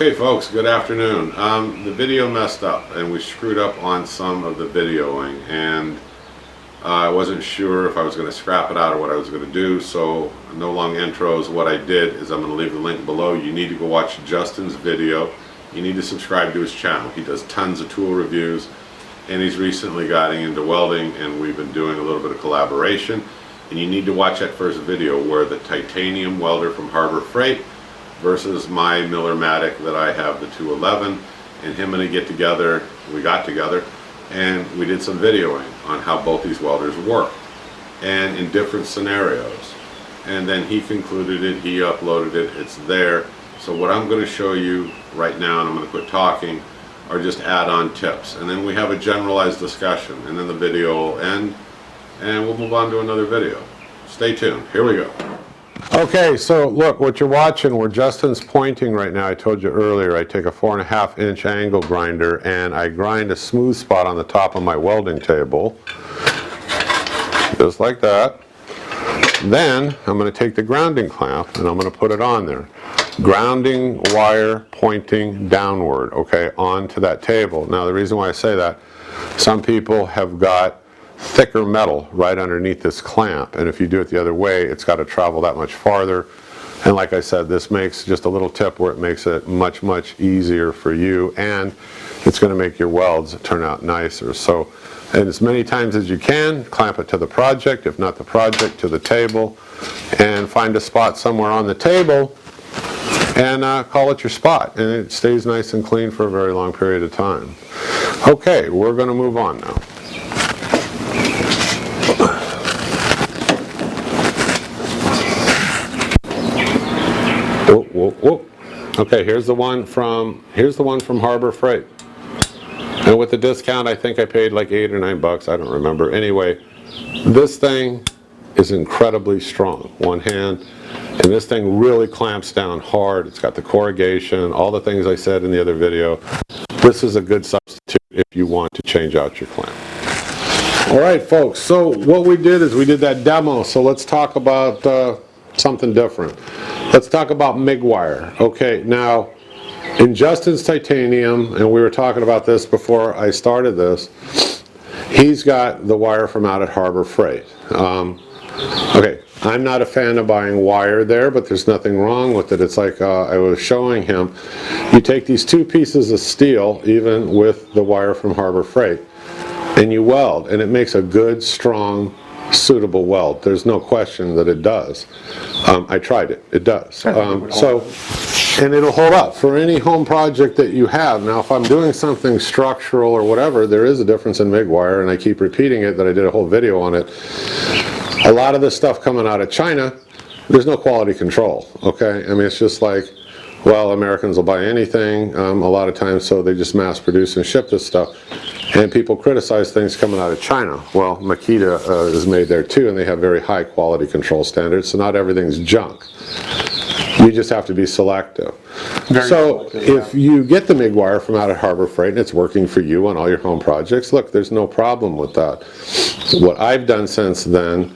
Okay folks, good afternoon. The video messed up and we screwed up on some of the videoing, and I wasn't sure if I was going to scrap it out or what I was going to do, so no long intros. What I did is I'm going to leave the link below. You need to go watch Justin's video. You need to subscribe to his channel. He does tons of tool reviews, and he's recently gotten into welding, and we've been doing a little bit of collaboration. And you need to watch that first video where the titanium welder from Harbor Freight versus my Millermatic that I have, the 211, and him and I we got together and we did some videoing on how both these welders work and in different scenarios, and then he concluded it, he uploaded it, it's there. So what I'm going to show you right now, and I'm going to quit talking, are just add-on tips, and then we have a generalized discussion, and then the video will end and we'll move on to another video. Stay tuned. Here we go. Okay, so look, what you're watching, where Justin's pointing right now, I told you earlier, I take a 4.5 inch angle grinder and I grind a smooth spot on the top of my welding table, just like that. Then I'm going to take the grounding clamp and I'm going to put it on there. Grounding wire pointing downward, okay, onto that table. Now the reason why I say that, some people have got thicker metal right underneath this clamp, and if you do it the other way, it's got to travel that much farther. And like I said, this makes just a little tip where it makes it much easier for you, and it's going to make your welds turn out nicer. So, and as many times as you can, clamp it to the project, if not the project, to the table, and find a spot somewhere on the table and call it your spot, and it stays nice and clean for a very long period of time. Okay, we're going to move on now. Whoa. Okay, here's the one from Harbor Freight, and with the discount I think I paid like $8 or $9, I don't remember. Anyway, this thing is incredibly strong, one hand, and this thing really clamps down hard. It's got the corrugation, all the things I said in the other video. This is a good substitute if you want to change out your clamp. Alright folks, so what we did is we did that demo, so let's talk about something different. Let's talk about Mig Wire. Okay, now in Justin's titanium, and we were talking about this before I started this, he's got the wire from out at Harbor Freight. Okay, I'm not a fan of buying wire there, but there's nothing wrong with it. It's like I was showing him, you take these two pieces of steel, even with the wire from Harbor Freight, and you weld, and it makes a good, strong, suitable weld. There's no question that it does. I tried it. It does. And it'll hold up for any home project that you have. Now, if I'm doing something structural or whatever, there is a difference in Mig Wire, and I keep repeating it that I did a whole video on it. A lot of the stuff coming out of China, there's no quality control. Okay, I mean, it's just like, well, Americans will buy anything a lot of times, so they just mass produce and ship this stuff. And people criticize things coming out of China. Well, Makita is made there too, and they have very high quality control standards, so not everything's junk. You just have to be selective. So if you get the Mig Wire from out of Harbor Freight and it's working for you on all your home projects, look, there's no problem with that. What I've done since then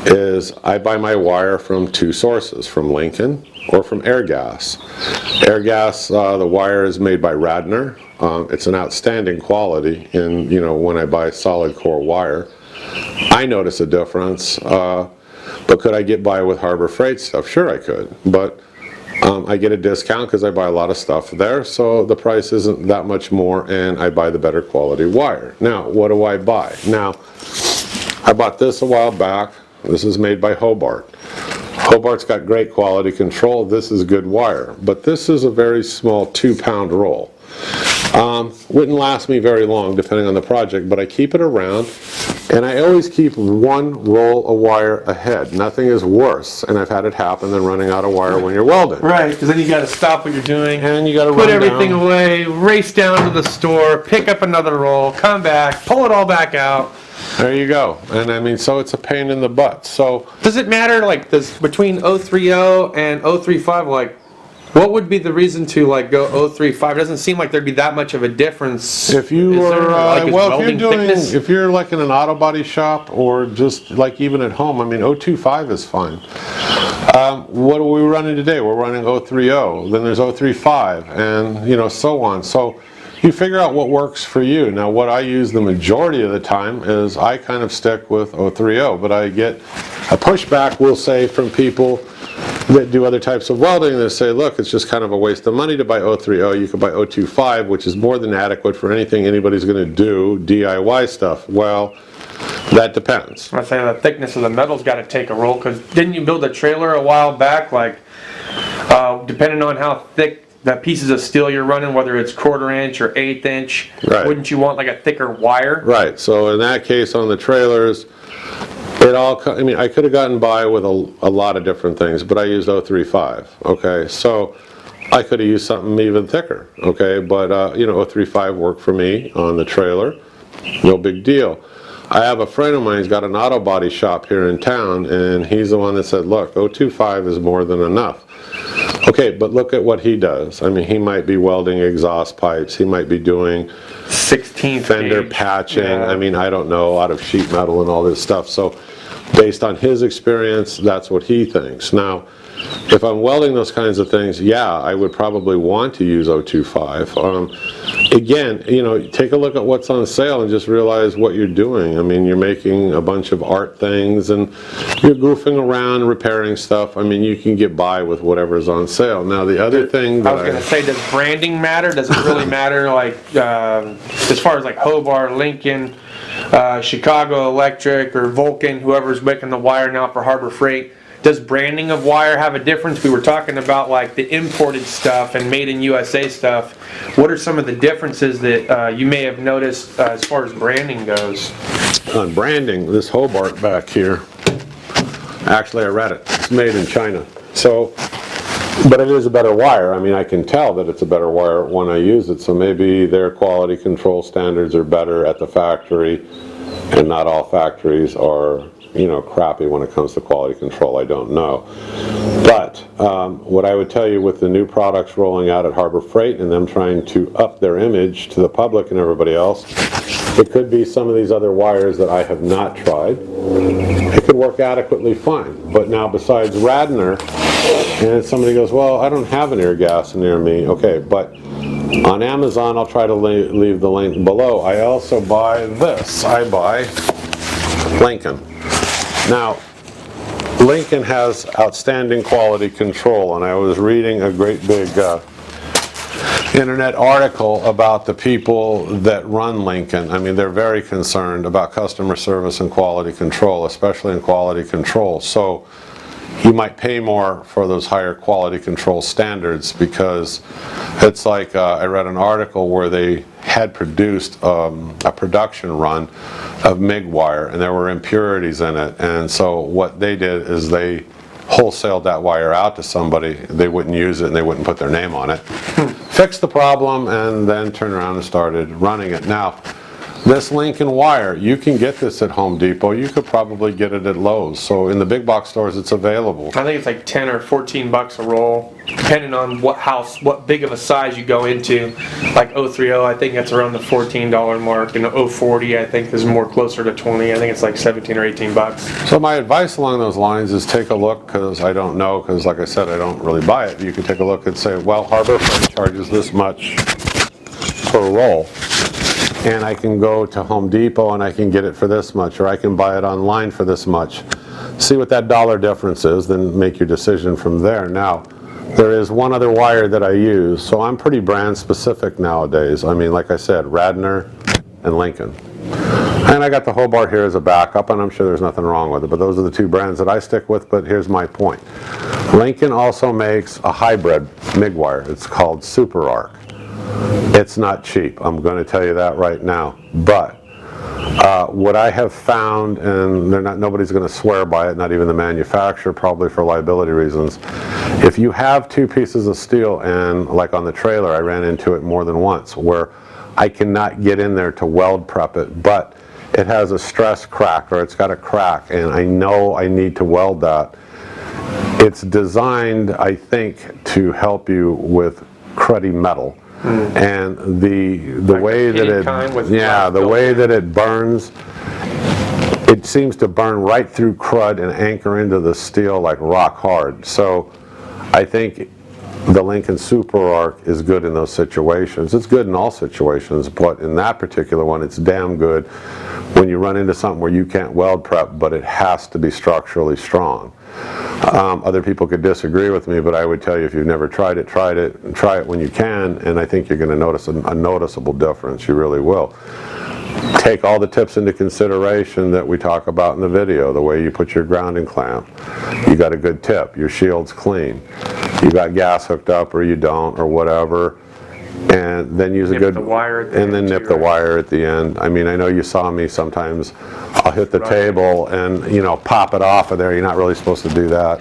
is I buy my wire from two sources, from Lincoln or from Airgas. Airgas, the wire is made by Radnor. It's an outstanding quality, and you know, when I buy solid core wire, I notice a difference. But could I get by with Harbor Freight stuff? Sure I could, but I get a discount because I buy a lot of stuff there, so the price isn't that much more, and I buy the better quality wire. Now, what do I buy? Now, I bought this a while back. This is made by Hobart. Hobart's got great quality control. This is good wire, but this is a very small 2-pound roll. Wouldn't last me very long depending on the project, but I keep it around, and I always keep one roll of wire ahead. Nothing is worse, and I've had it happen, than running out of wire when you're welding. Right, because then you got to stop what you're doing, and you got to put everything away, race down to the store, pick up another roll, come back, pull it all back out. There you go. And I mean, so it's a pain in the butt. So does it matter, like, between 030 and 035, like, What would be the reason to like go 035? It doesn't seem like there'd be that much of a difference. If you Is there, were, like, is welding thickness? if you're like in an auto body shop or just like even at home, I mean 025 is fine. What are we running today? We're running 030, then there's 035, and you know, so on. So you figure out what works for you. Now what I use the majority of the time is I kind of stick with 030, but I get a pushback, we'll say, from people that do other types of welding that say, look, it's just kind of a waste of money to buy 030. You could buy 025, which is more than adequate for anything anybody's going to do, DIY stuff. Well, that depends. I say the thickness of the metal's got to take a role, because didn't you build a trailer a while back, like depending on how thick the pieces of steel you're running, whether it's 1/4 inch or 1/8 inch, Right. wouldn't you want like a thicker wire? Right, so in that case on the trailers, I mean, I could have gotten by with a lot of different things, but I used 035, okay? So I could have used something even thicker, okay? But, you know, 035 worked for me on the trailer, no big deal. I have a friend of mine who's got an auto body shop here in town, and he's the one that said, look, 025 is more than enough. Okay, but look at what he does. I mean, he might be welding exhaust pipes, he might be doing 16th fender gauge. patching, Yeah. I mean, I don't know, out of sheet metal and all this stuff. So based on his experience, that's what he thinks. Now, if I'm welding those kinds of things, yeah, I would probably want to use 025. Again, you know, take a look at what's on sale and just realize what you're doing. I mean, you're making a bunch of art things and you're goofing around, repairing stuff. I mean, you can get by with whatever's on sale. Now, the other thing I that was going to say, does branding matter? Does it really matter, like, as far as like Hobart, Lincoln, Chicago Electric, or Vulcan, whoever's making the wire now for Harbor Freight? Does branding of wire have a difference? We were talking about like the imported stuff and made in USA stuff. What are some of the differences that you may have noticed as far as branding goes? on branding, this Hobart back here, actually I read it, it's made in China. So, but it is a better wire. I mean, I can tell that it's a better wire when I use it, so maybe their quality control standards are better at the factory, and not all factories are, you know, crappy when it comes to quality control. I don't know. But what I would tell you with the new products rolling out at Harbor Freight and them trying to up their image to the public and everybody else, it could be some of these other wires that I have not tried. It could work adequately fine. But now besides Radnor, and somebody goes, well, I don't have an air gas near me. Okay, but on Amazon, I'll try to leave the link below. I also buy this. I buy Lincoln. Now, Lincoln has outstanding quality control, and I was reading a great big internet article about the people that run Lincoln. I mean, they're very concerned about customer service and quality control, especially in quality control. So you might pay more for those higher quality control standards, because it's like I read an article where they had produced a production run of Mig Wire, and there were impurities in it, and so what they did is they wholesaled that wire out to somebody. They wouldn't use it and they wouldn't put their name on it. Fixed the problem and then turned around and started running it. Now, this Lincoln wire, you can get this at Home Depot. You could probably get it at Lowe's. So in the big box stores, it's available. I think it's like 10 or 14 bucks a roll, depending on what house, what big of a size you go into. Like 030, I think that's around the $14 mark, and 040, I think is more closer to 20. I think it's like 17 or 18 bucks. So my advice along those lines is take a look, because I don't know, because like I said, I don't really buy it. You can take a look and say, well, Harbor Freight charges this much per roll, and I can go to Home Depot and I can get it for this much, or I can buy it online for this much. See what that dollar difference is, then make your decision from there. Now, there is one other wire that I use, so I'm pretty brand specific nowadays. I mean, like I said, Radnor and Lincoln. And I got the Hobart here as a backup, and I'm sure there's nothing wrong with it, but those are the two brands that I stick with. But here's my point. Lincoln also makes a hybrid Mig wire. It's called Super Arc. It's not cheap, I'm going to tell you that right now. But what I have found, and nobody's going to swear by it, not even the manufacturer, probably for liability reasons. If you have two pieces of steel, and like on the trailer, I ran into it more than once, where I cannot get in there to weld prep it, but it has a stress crack, or it's got a crack, and I know I need to weld that. it's designed, I think, to help you with cruddy metal. And the Like way the that pitted kind with yeah, glass the built way in. that it burns, it seems to burn right through crud and anchor into the steel like rock hard. So I think the Lincoln Super Arc is good in those situations. It's good in all situations, but in that particular one, it's damn good when you run into something where you can't weld prep, but it has to be structurally strong. Other people could disagree with me, but I would tell you, if you've never tried it, try it when you can, and I think you're going to notice a noticeable difference. You really will. Take all the tips into consideration that we talk about in the video. The way you put your grounding clamp, you got a good tip, your shield's clean, you got gas hooked up or you don't or whatever, and then use a good, the wire at the and then end nip too, the right? wire at the end. I mean, I know you saw me sometimes, I'll hit the table and, you know, pop it off of there. You're not really supposed to do that.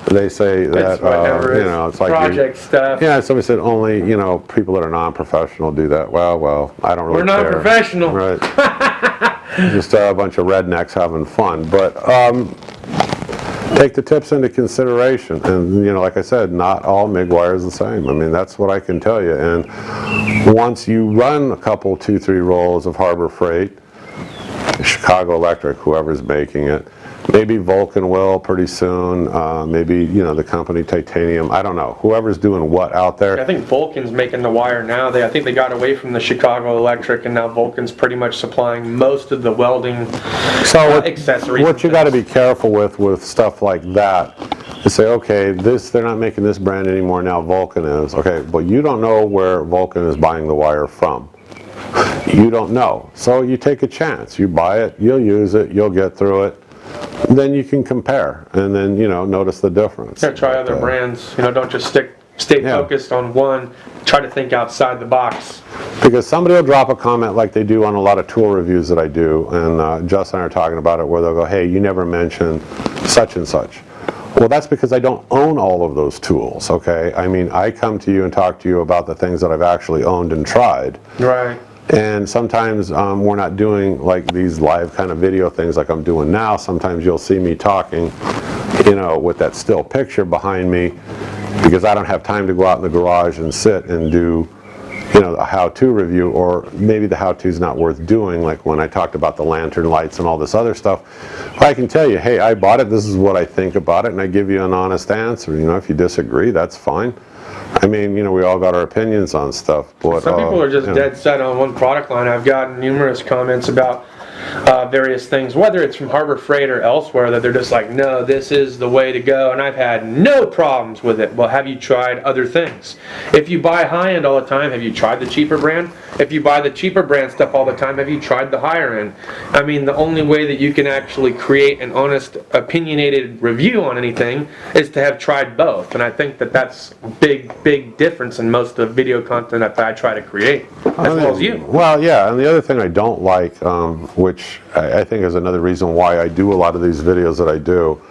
They say that, It's whatever, you know, it's like project stuff. yeah, somebody said only, you know, people that are non-professional do that. Well, I don't really We're care. not professional. Right. Just a bunch of rednecks having fun. But take the tips into consideration. And, you know, like I said, not all MIG wire is the same. I mean, that's what I can tell you. And once you run a couple, 2-3 rolls of Harbor Freight, Chicago Electric, whoever's making it, maybe Vulcan will pretty soon, maybe, you know, the company Titanium, I don't know, whoever's doing what out there. I think Vulcan's making the wire now. I think they got away from the Chicago Electric, and now Vulcan's pretty much supplying most of the welding accessories. What you got to be careful with stuff like that is say, okay, they're not making this brand anymore, now Vulcan is. Okay, but you don't know where Vulcan is buying the wire from. You don't know. So you take a chance. You buy it, you'll use it, you'll get through it. Then you can compare and then, you know, notice the difference. Yeah, try other brands. You know, don't just stay focused on one. Try to think outside the box. Because somebody will drop a comment like they do on a lot of tool reviews that I do, and Justin and I are talking about it, where they'll go, hey, you never mentioned such and such. Well, that's because I don't own all of those tools, okay? I mean, I come to you and talk to you about the things that I've actually owned and tried. Right. And sometimes we're not doing like these live kind of video things like I'm doing now. Sometimes you'll see me talking, you know, with that still picture behind me, because I don't have time to go out in the garage and sit and do, you know, a how-to review, or maybe the how-to's not worth doing, like when I talked about the lantern lights and all this other stuff. I can tell you, hey, I bought it, this is what I think about it, and I give you an honest answer. You know, if you disagree, that's fine. I mean, you know, we all got our opinions on stuff. But, some people are just you know, dead set on one product line. I've gotten numerous comments about various things, whether it's from Harbor Freight or elsewhere, that they're just like, no, this is the way to go, and I've had no problems with it. Well, have you tried other things? If you buy high-end all the time, have you tried the cheaper brand? If you buy the cheaper brand stuff all the time, have you tried the higher end? I mean, the only way that you can actually create an honest, opinionated review on anything is to have tried both, and I think that that's a big difference in most of the video content that I try to create, as well as you. Well, yeah, and the other thing I don't like, which I think is another reason why I do a lot of these videos that I do,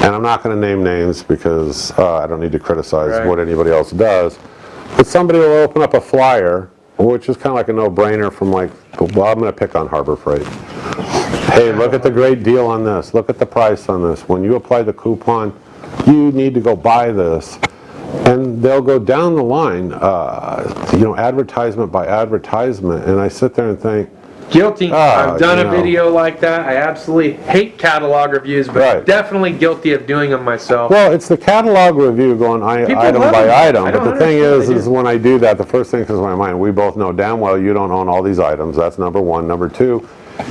and I'm not going to name names because I don't need to criticize what anybody else does, but somebody will open up a flyer, which is kind of like a no-brainer from like, well, I'm going to pick on Harbor Freight. Hey, look at the great deal on this. Look at the price on this. When you apply the coupon, you need to go buy this. And they'll go down the line, you know, advertisement by advertisement, and I sit there and think, Guilty. I've done you a know. video like that. I absolutely hate catalog reviews, but definitely guilty of doing them myself. well, it's the catalog review going item love by them. item, I but the don't thing understand is when I do that, the first thing that comes to my mind, we both know damn well you don't own all these items. That's number one. Number two,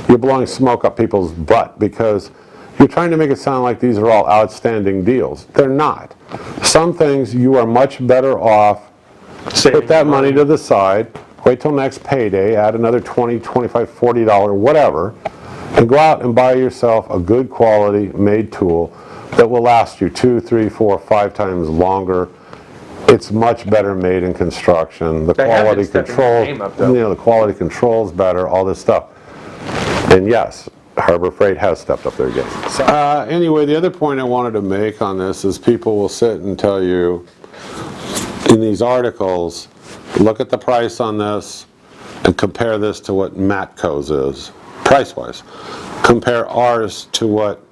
you're blowing smoke up people's butt because you're trying to make it sound like these are all outstanding deals. They're not. Some things you are much better off, put that money to the side, wait till next payday, add another $20, $25, $40, whatever, and go out and buy yourself a good quality made tool that will last you 2, 3, 4, 5 times longer. It's much better made in construction. The quality control, you know, the quality control's better, all this stuff. And yes, Harbor Freight has stepped up their game. Anyway, the other point I wanted to make on this is people will sit and tell you in these articles, look at the price on this and compare this to what Matco's is, price-wise. Compare ours to what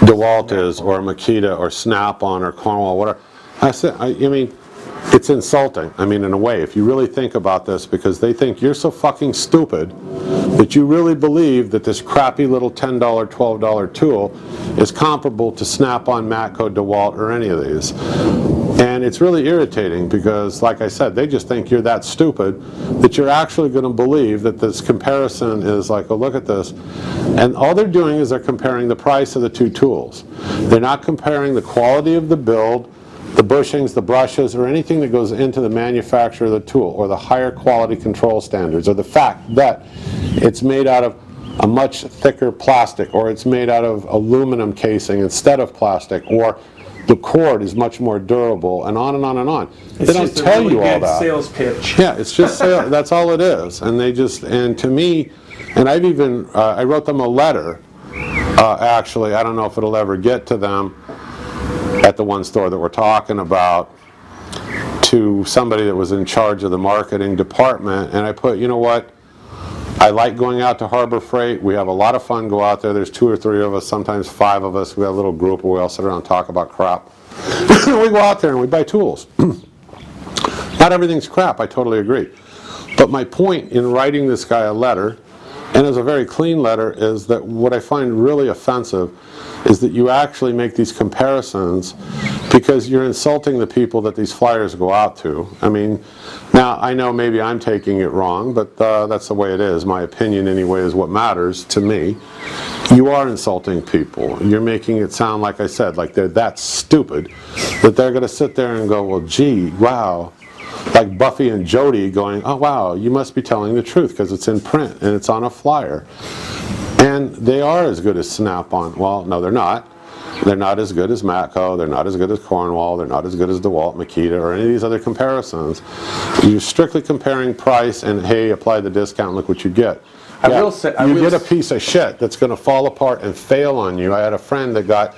DeWalt is, or Makita, or Snap-on, or Cornwall, whatever. I mean, it's insulting. I mean, in a way, if you really think about this, because they think you're so fucking stupid that you really believe that this crappy little $10, $12 tool is comparable to Snap-on, Matco, DeWalt, or any of these. And it's really irritating because, like I said, they just think you're that stupid that you're actually going to believe that this comparison is like, oh, look at this. And all they're doing is they're comparing the price of the two tools. They're not comparing the quality of the build, the bushings, the brushes, or anything that goes into the manufacture of the tool, or the higher quality control standards, or the fact that it's made out of a much thicker plastic, or it's made out of aluminum casing instead of plastic, or the cord is much more durable, and on and on and on. They don't tell you all that. Sales pitch. Yeah, it's just sales. That's all it is. And they just, and to me, and I've even, I wrote them a letter, actually, I don't know if it'll ever get to them, at the one store that we're talking about, to somebody that was in charge of the marketing department, and I put, you know what, I like going out to Harbor Freight. We have a lot of fun go out there. There's 2 or 3 of us, sometimes 5 of us. We have a little group where we all sit around and talk about crap. We go out there and we buy tools. Not everything's crap, I totally agree. But my point in writing this guy a letter, and it's a very clean letter, is that what I find really offensive is that you actually make these comparisons because you're insulting the people that these flyers go out to. I mean, now I know maybe I'm taking it wrong, but that's the way it is. My opinion anyway is what matters to me. You are insulting people. You're making it sound, like I said, like they're that stupid that they're going to sit there and go, well, gee, wow. Like Buffy and Jody going, oh wow, you must be telling the truth because it's in print and it's on a flyer. And they are as good as Snap-on. Well, no, they're not. They're not as good as Matco. They're not as good as Cornwall. They're not as good as DeWalt, Makita, or any of these other comparisons. You're strictly comparing price and, hey, apply the discount, look what you get. I will say, you get a piece of shit that's going to fall apart and fail on you. I had a friend that got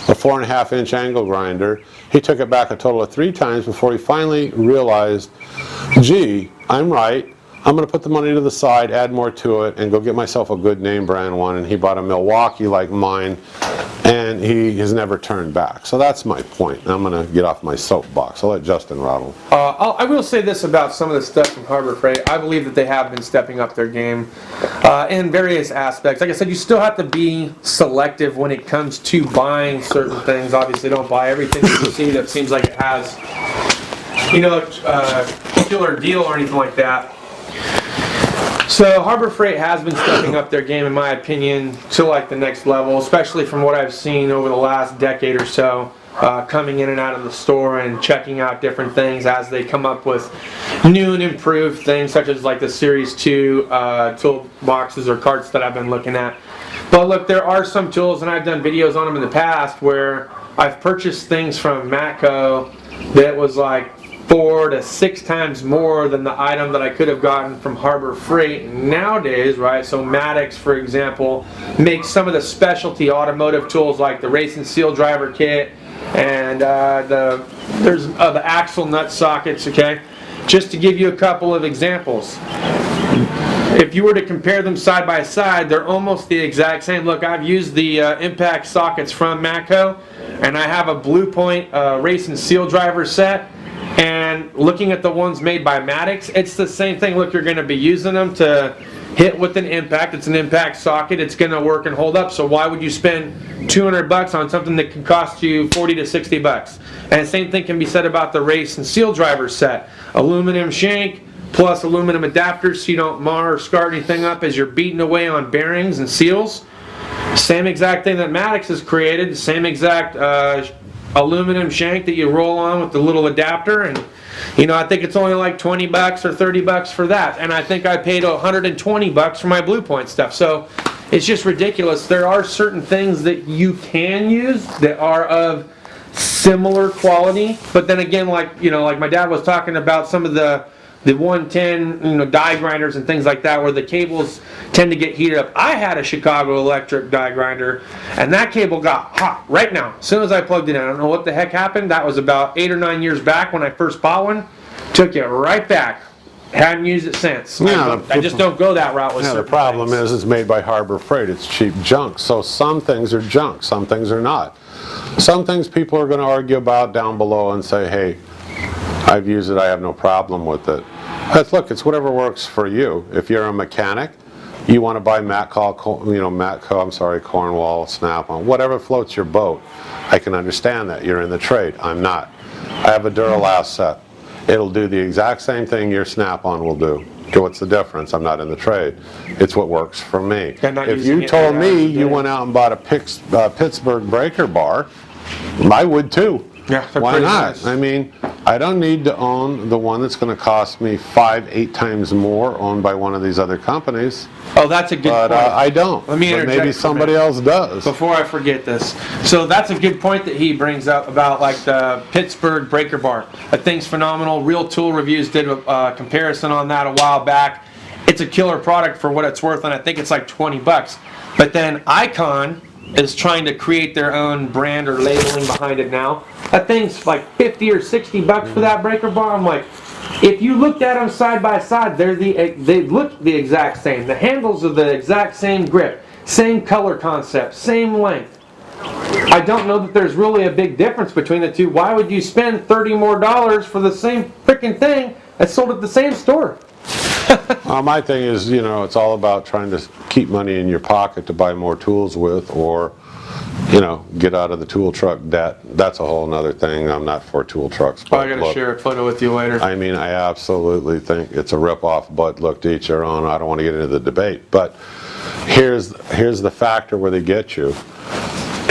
a 4.5-inch angle grinder. He took it back a total of 3 times before he finally realized, gee, I'm right. I'm going to put the money to the side, add more to it, and go get myself a good name brand one. And he bought a Milwaukee like mine, and he has never turned back. So that's my point. I'm going to get off my soapbox. I'll let Justin rattle. I will say this about some of the stuff from Harbor Freight. I believe that they have been stepping up their game in various aspects. Like I said, you still have to be selective when it comes to buying certain things. Obviously, don't buy everything that you see that seems like it has, a killer deal or anything like that. So Harbor Freight has been stepping up their game, in my opinion, to like the next level, especially from what I've seen over the last decade or so, coming in and out of the store and checking out different things as they come up with new and improved things, such as like the Series 2 tool boxes or carts that I've been looking at. But look, there are some tools, and I've done videos on them in the past, where I've purchased things from Matco that was like 4 to 6 times more than the item that I could have gotten from Harbor Freight nowadays, right? So Maddox, for example, makes some of the specialty automotive tools like the race and seal driver kit and there's the axle nut sockets, okay? Just to give you a couple of examples. If you were to compare them side by side, they're almost the exact same. Look, I've used the impact sockets from Matco, and I have a Blue Point race and seal driver set. And looking at the ones made by Maddox, it's the same thing. Look, you're going to be using them to hit with an impact. It's an impact socket. It's going to work and hold up. So why would you spend $200 on something that can cost you $40 to $60? And the same thing can be said about the race and seal driver set. Aluminum shank plus aluminum adapters so you don't mar or scar anything up as you're beating away on bearings and seals. Same exact thing that Maddox has created. The same exact aluminum shank that you roll on with the little adapter, and I think it's only like $20 or $30 for that, and I think I paid $120 for my Blue Point stuff. So it's just ridiculous. There are certain things that you can use that are of similar quality, but then again, like my dad was talking about some of the 110 die grinders and things like that, where the cables tend to get heated up. I had a Chicago electric die grinder, and that cable got hot right now as soon as I plugged it in. I don't know what the heck happened. That was about 8 or 9 years back when I first bought one. Took it right back. Hadn't used it since. Yeah, I just don't go that route with Yeah, the certain problem things. is it's made by Harbor Freight. It's cheap junk. So some things are junk, some things are not. Some things people are going to argue about down below and say, hey, I've used it, I have no problem with it. Look, it's whatever works for you. If you're a mechanic, you want to buy Cornwall, Snap-on, whatever floats your boat. I can understand that. You're in the trade. I'm not. I have a Duralast set. It'll do the exact same thing your Snap-on will do. Okay, what's the difference? I'm not in the trade. It's what works for me. If you told me you went out and bought a Pittsburgh breaker bar, I would too. Yeah, why not? Nice. I mean, I don't need to own the one that's going to cost me 5-8 times more owned by one of these other companies. Oh, that's a good point. I don't. Let me but interject maybe somebody else does. Before I forget this. So that's a good point that he brings up about like the Pittsburgh breaker bar. That thing's phenomenal. Real Tool Reviews did a comparison on that a while back. It's a killer product for what it's worth, and I think it's like 20 bucks. But then Icon is trying to create their own brand or labeling behind it now. That thing's like 50 or 60 bucks for that breaker bar. I'm like, if you looked at them side by side, they look the exact same. The handles are the exact same grip, same color concept, same length. I don't know that there's really a big difference between the two. Why would you spend $30 more for the same freaking thing that's sold at the same store? My thing is, it's all about trying to keep money in your pocket to buy more tools with, or, get out of the tool truck debt. That's a whole other thing. I'm not for tool trucks. But I'm going to share a photo with you later. I mean, I absolutely think it's a ripoff, but look, to each their own. I don't want to get into the debate. But here's the factor where they get you.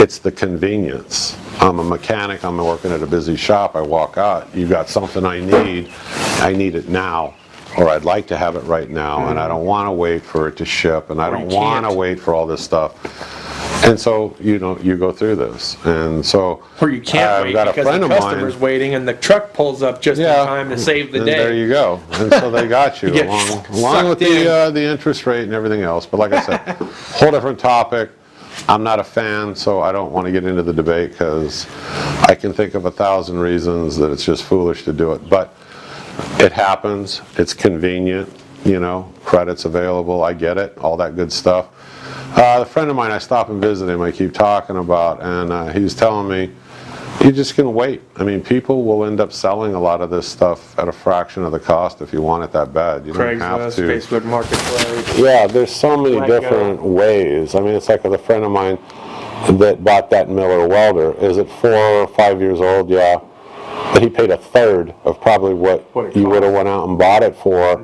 It's the convenience. I'm a mechanic. I'm working at a busy shop. I walk out. You got something I need it now. Or I'd like to have it right now, and I don't want to wait for it to ship, and I don't want to wait for all this stuff. And so, you go through this. And so, or you can't wait because the customer's waiting, and the truck pulls up just in time to save the day. There you go. And so they got you, along with the interest rate and everything else. But like I said, whole different topic. I'm not a fan, so I don't want to get into the debate because I can think of 1,000 reasons that it's just foolish to do it. But it happens. It's convenient. Credit's available. I get it. All that good stuff. A friend of mine, I stop and visit him. I keep talking about, and he's telling me, you just can wait. I mean, people will end up selling a lot of this stuff at a fraction of the cost if you want it that bad. You don't have to. Facebook Marketplace. Yeah, there's so many different ways. I mean, it's like with a friend of mine that bought that Miller welder. Is it 4 or 5 years old? Yeah. But he paid a third of probably what you would have went out and bought it for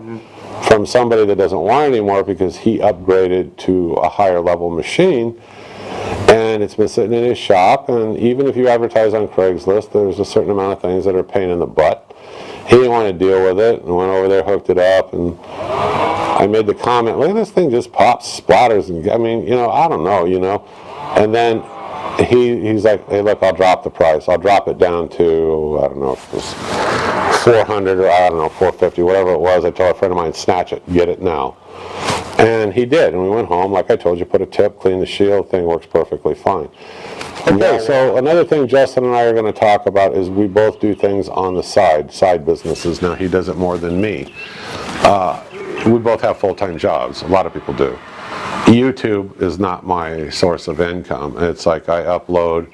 from somebody that doesn't want it anymore because he upgraded to a higher level machine, and it's been sitting in his shop. And even if you advertise on Craigslist, there's a certain amount of things that are a pain in the butt. He didn't want to deal with it and went over there, hooked it up, and I made the comment, look at this thing, just pops, splatters, and I mean, I don't know, and then he's like, hey, look, I'll drop the price. I'll drop it down to, I don't know if it was 400 or I don't know, 450, whatever it was. I told a friend of mine, snatch it, get it now. And he did, and we went home, like I told you, put a tip, clean the shield, thing works perfectly fine. Okay, so another thing Justin and I are going to talk about is we both do things on the side businesses. Now, he does it more than me. We both have full-time jobs. A lot of people do. YouTube is not my source of income. It's like I upload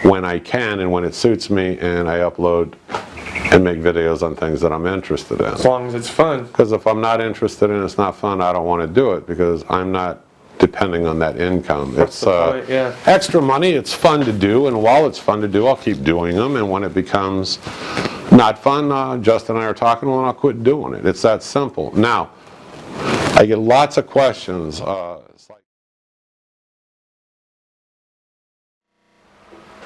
when I can and when it suits me, and I upload and make videos on things that I'm interested in. As long as it's fun. Because if I'm not interested in it, it's not fun, I don't want to do it because I'm not depending on that income. It's extra money, it's fun to do, and while it's fun to do, I'll keep doing them, and when it becomes not fun, Justin and I are talking, well, I'll quit doing it. It's that simple. Now, I get lots of questions.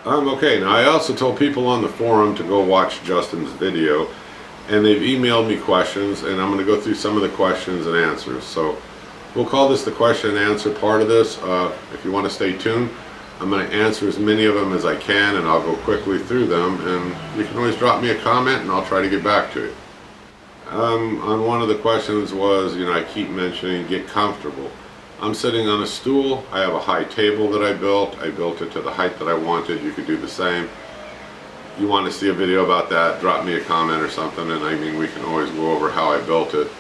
Okay, now I also told people on the forum to go watch Justin's video, and they've emailed me questions, and I'm going to go through some of the questions and answers. So we'll call this the question and answer part of this. If you want to stay tuned, I'm going to answer as many of them as I can, and I'll go quickly through them, and you can always drop me a comment and I'll try to get back to you. On one of the questions was, I keep mentioning get comfortable. I'm sitting on a stool. I have a high table that I built. I built it to the height that I wanted. You could do the same. You want to see a video about that, drop me a comment or something, and we can always go over how I built it.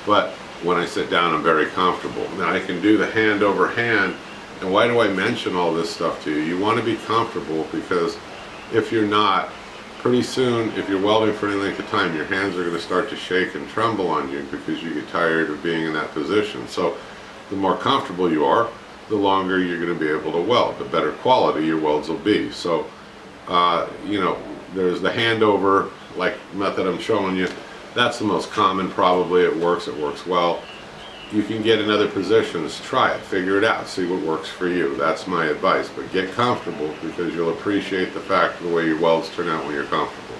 but when I sit down, I'm very comfortable. Now I can do the hand over hand, and why do I mention all this stuff to you? You want to be comfortable, because if you're not, pretty soon, if you're welding for any length of time, your hands are going to start to shake and tremble on you because you get tired of being in that position. So the more comfortable you are, the longer you're going to be able to weld, the better quality your welds will be. So, you know, there's the hand over, like method I'm showing you. That's the most common, probably. It works well. You can get in other positions, try it, figure it out, see what works for you. That's my advice, but get comfortable, because you'll appreciate the fact of the way your welds turn out when you're comfortable.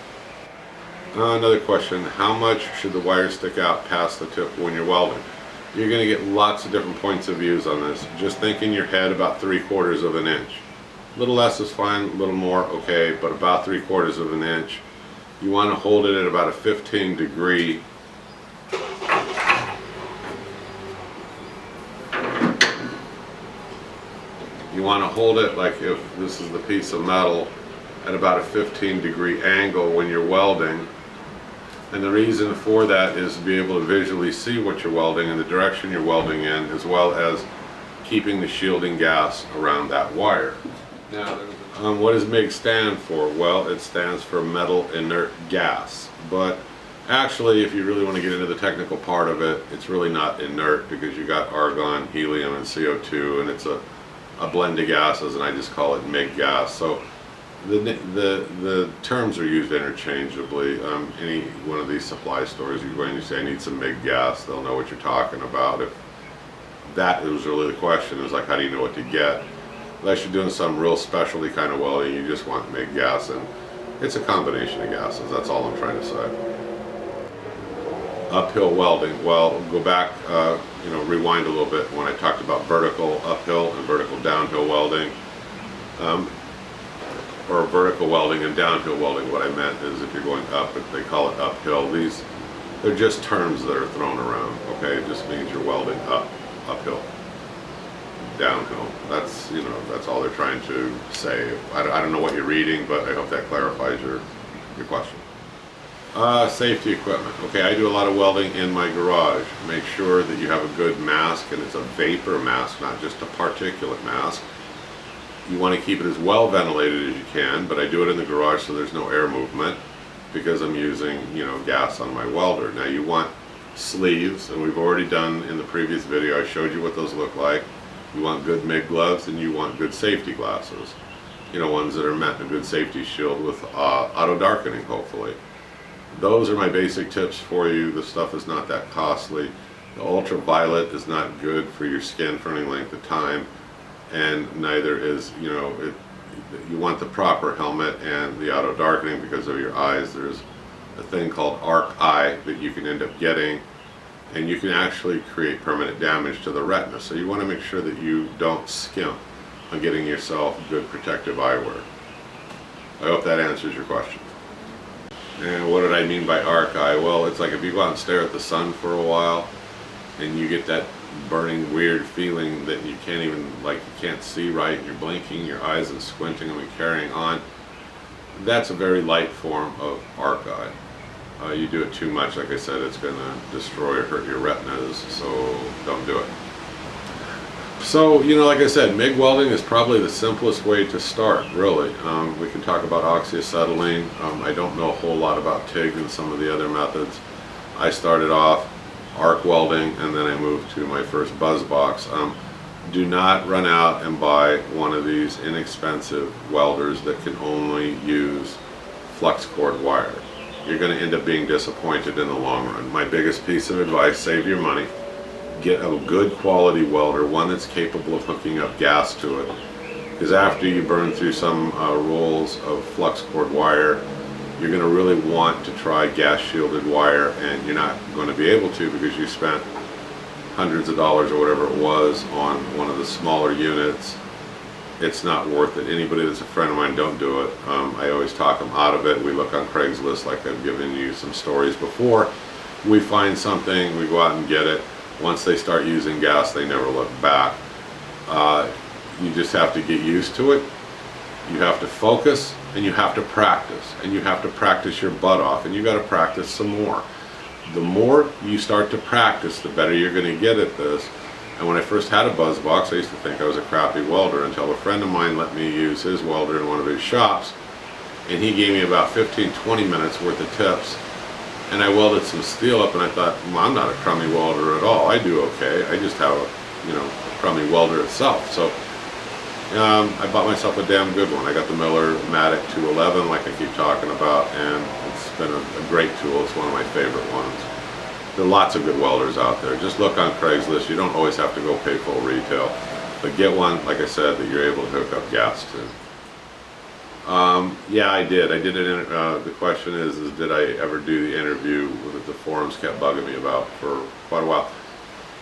Another question, how much should the wire stick out past the tip when you're welding? You're going to get lots of different points of views on this. Just think in your head about 3/4 of an inch. A little less is fine, a little more, okay, but about 3/4 of an inch. You want to hold it at about a 15-degree. You want to hold it like if this is the piece of metal at about a 15-degree angle when you're welding. And the reason for that is to be able to visually see what you're welding and the direction you're welding in, as well as keeping the shielding gas around that wire. Now, what does MIG stand for? Well, it stands for metal inert gas. But actually, if you really want to get into the technical part of it, it's really not inert, because you got argon, helium, and CO2, and it's a blend of gases, and I just call it MIG gas. So the terms are used interchangeably. Any one of these supply stores, you go in and you say, I need some MIG gas, they'll know what you're talking about. If that was really the question, is like, how do you know what to get? Unless you're doing some real specialty kind of welding, you just want MIG gas, and it's a combination of gases. That's all I'm trying to say. Uphill welding. Well, go back, you know, rewind a little bit when I talked about vertical uphill and vertical downhill welding, or vertical welding and downhill welding. What I meant is, if you're going up, they call it uphill. They're just terms that are thrown around. Okay, it just means you're welding uphill. Downhill. That's, you know, that's all they're trying to say. I don't know what you're reading, but I hope that clarifies your question. Safety equipment. Okay, I do a lot of welding in my garage. Make sure that you have a good mask, and it's a vapor mask, not just a particulate mask. You want to keep it as well ventilated as you can, but I do it in the garage so there's no air movement, because I'm using, you know, gas on my welder. Now you want sleeves, and we've already done in the previous video, I showed you what those look like. You want good MIG gloves, and you want good safety glasses. You know, ones that are meant a good safety shield with auto darkening, hopefully. Those are my basic tips for you. The stuff is not that costly. The ultraviolet is not good for your skin for any length of time, and neither is, you know, you want the proper helmet and the auto darkening because of your eyes. There's a thing called arc eye that you can end up getting, and you can actually create permanent damage to the retina. So you want to make sure that you don't skimp on getting yourself good protective eyewear. I hope that answers your question. And what did I mean by arc eye? Well, it's like if you go out and stare at the sun for a while and you get that burning weird feeling that you can't even, like, you can't see right, you're blinking your eyes and squinting them and carrying on. That's a very light form of arc eye. You do it too much, like I said, it's going to destroy or hurt your retinas, so don't do it. So, you know, like I said, MIG welding is probably the simplest way to start, really. We can talk about oxyacetylene. I don't know a whole lot about TIG and some of the other methods. I started off arc welding, and then I moved to my first buzz box. Do not run out and buy one of these inexpensive welders that can only use flux-core wire. You're going to end up being disappointed in the long run. My biggest piece of advice, save your money. Get a good quality welder, one that's capable of hooking up gas to it. Because after you burn through some rolls of flux-core wire, you're going to really want to try gas shielded wire, and you're not going to be able to because you spent hundreds of dollars or whatever it was on one of the smaller units. It's not worth it. Anybody that's a friend of mine, don't do it. I always talk them out of it. We look on Craigslist, like I've given you some stories before. We find something, we go out and get it. Once they start using gas, they never look back. You just have to get used to it. You have to focus, and you have to practice, and you have to practice your butt off, and you got to practice some more. the more you start to practice, the better you're going to get at this. And when I first had a buzz box, I used to think I was a crappy welder until a friend of mine let me use his welder in one of his shops, and he gave me about 15-20 minutes worth of tips, and I welded some steel up, and I thought, well, I'm not a crummy welder at all. I do okay. I just have a crummy welder itself. So I bought myself a damn good one. I got the Miller-Matic 211, like I keep talking about, and it's been a great tool. It's one of my favorite ones. There are lots of good welders out there. Just look on Craigslist. You don't always have to go pay full retail, but get one, like I said, that you're able to hook up gas to. Yeah, I did. I did it. The question is did I ever do the interview that the forums kept bugging me about for quite a while?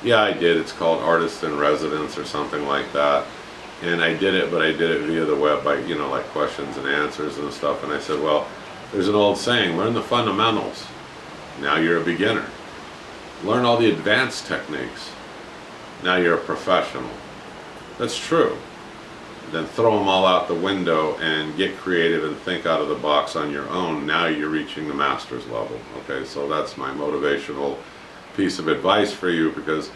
Yeah, I did. It's called Artist in Residence or something like that. And I did it, but I did it via the web by, like questions and answers and stuff. And I said, well, there's an old saying, learn the fundamentals. Now you're a beginner. Learn all the advanced techniques. Now you're a professional. That's true. Then throw them all out the window and get creative and think out of the box on your own. Now you're reaching the master's level. Okay, so that's my motivational piece of advice for you, because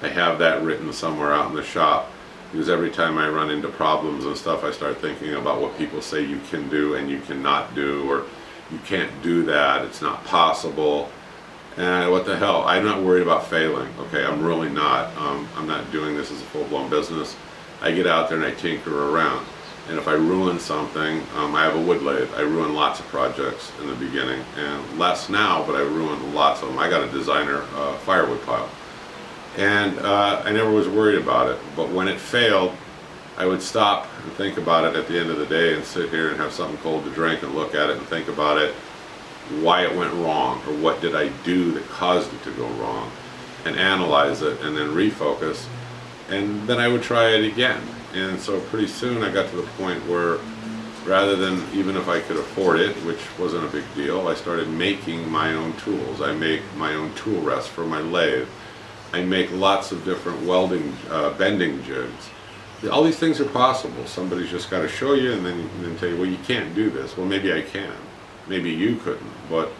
I have that written somewhere out in the shop. Because every time I run into problems and stuff, I start thinking about what people say you can do and you cannot do, or you can't do that, it's not possible. And what the hell, I'm not worried about failing, okay? I'm really not. I'm not doing this as a full-blown business. I get out there and I tinker around. And if I ruin something, I have a wood lathe. I ruin lots of projects in the beginning, and less now, but I ruined lots of them. I got a designer firewood pile. And I never was worried about it. But when it failed, I would stop and think about it at the end of the day and sit here and have something cold to drink and look at it and think about it, why it went wrong, or what did I do that caused it to go wrong, and analyze it and then refocus. And then I would try it again. And so pretty soon I got to the point where, rather than, even if I could afford it, which wasn't a big deal, I started making my own tools. I make my own tool rests for my lathe. I make lots of different welding, bending jigs. All these things are possible. Somebody's just got to show you and then tell you, well, you can't do this. Well, maybe I can. Maybe you couldn't. But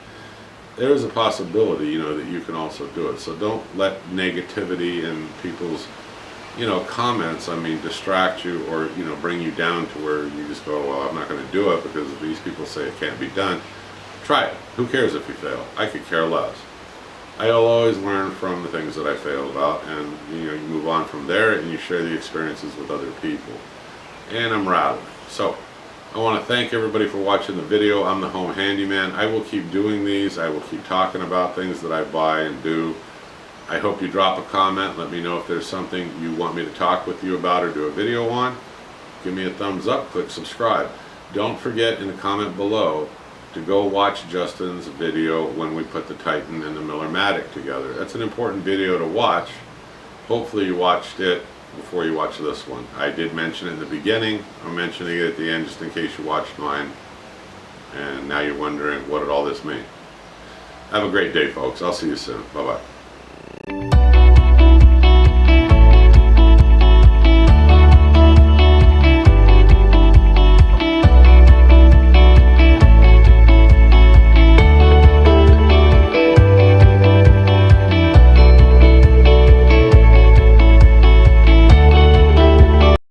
there is a possibility, that you can also do it. So don't let negativity and people's, comments, distract you or, bring you down to where you just go, well, I'm not going to do it because these people say it can't be done. Try it. Who cares if you fail? I could care less. I'll always learn from the things that I failed about, and you move on from there and you share the experiences with other people. And I'm rattling. So I want to thank everybody for watching the video. I'm the Home Handyman. I will keep doing these. I will keep talking about things that I buy and do. I hope you drop a comment. Let me know if there's something you want me to talk with you about or do a video on. Give me a thumbs up, click subscribe. Don't forget in the comment below to go watch Justin's video when we put the Titan and the Miller-Matic together. That's an important video to watch. Hopefully you watched it before you watch this one. I did mention it in the beginning. I'm mentioning it at the end just in case you watched mine. And now you're wondering, what did all this mean? Have a great day, folks. I'll see you soon. Bye-bye.